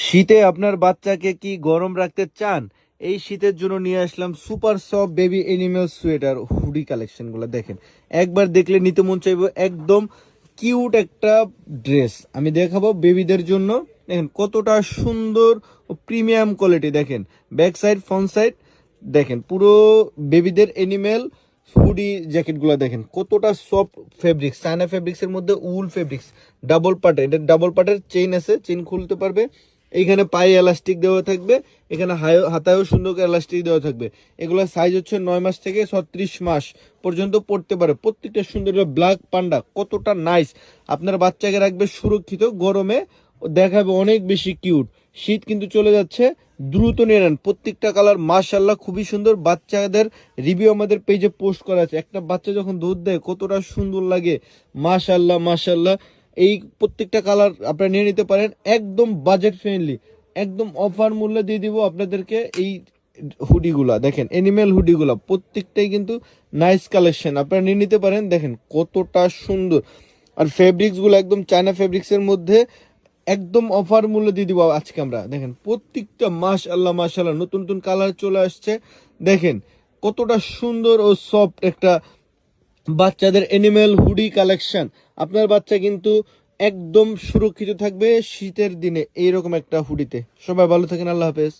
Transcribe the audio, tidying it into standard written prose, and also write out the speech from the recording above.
শীতে আপনার বাচ্চাকে কি গরম রাখতে চান? এই শীতের জন্য নিয়ে আসলাম super soft baby animal sweater hoodie কালেকশনগুলো। দেখেন, একবার দেখলে নিতে মন চাইবো। একদম কিউট একটা ড্রেস আমি দেখাবো বেবিদের জন্য। দেখেন কতটা সুন্দর ও প্রিমিয়াম কোয়ালিটি। দেখেন ব্যাক সাইড ফ্রন্ট সাইড, দেখেন পুরো বেবিদের এনিমেল হুডি জ্যাকেটগুলো দেখেন কতটা সফট ফেব্রিক্স, চায়না ফেব্রিক্স এর মধ্যে উল ফেব্রিক্স, ডাবল পার্টের। এটা ডাবল পার্টের চেইন আছে, চেইন খুলতে পারবে। এইখানে পায়ে এলাস্টিক দেওয়া থাকবে, এখানে হাতায়ও সুন্দর করে এলাস্টিক দেওয়া থাকবে। এগুলোর সাইজ হচ্ছে 9 মাস থেকে 36 মাস পর্যন্ত পড়তে পারে। প্রত্যেকটা সুন্দর ব্ল্যাক পান্ডা, কতটা নাইস। আপনার বাচ্চাকে রাখবে সুরক্ষিত, গরমে দেখাবে অনেক বেশি কিউট। শীত কিন্তু চলে যাচ্ছে, দ্রুত নিয়ে নেন। প্রত্যেকটা কালার মাশাআল্লাহ খুবই সুন্দর। বাচ্চাদের রিভিউ আমাদের পেজে পোস্ট করা আছে। একটা বাচ্চা যখন দুধ দেয় কতটা সুন্দর লাগে, মাশাআল্লাহ মাশাআল্লাহ। এই প্রত্যেকটা কালার আপনারা নিয়ে নিতে পারেন, একদম বাজেট ফ্রেন্ডলি, একদম অফার মূল্যে দিয়ে দিব আপনাদেরকে। এই হুডিগুলা দেখেন, এনিমেল হুডিগুলা প্রত্যেকটাই কিন্তু নাইস কালেকশন, আপনারা নিয়ে নিতে পারেন। দেখেন কতটা সুন্দর, আর ফেব্রিক্সগুলো একদম চায়না ফেব্রিক্সের মধ্যে একদম অফার মূল্য দিয়ে দিব আজকে আমরা। দেখেন প্রত্যেকটা মাশাআল্লাহ মাশাআল্লাহ, নতুন নতুন কালার চলে আসছে। দেখেন কতটা সুন্দর ও সফট একটা বাচ্চাদের এনিমেল হুডি কালেকশন। আপনার বাচ্চা কিন্তু একদম সুরক্ষিত থাকবে শীতের দিনে এইরকম একটা হুডিতে। সবাই ভালো থাকেন, আল্লাহ হাফেজ।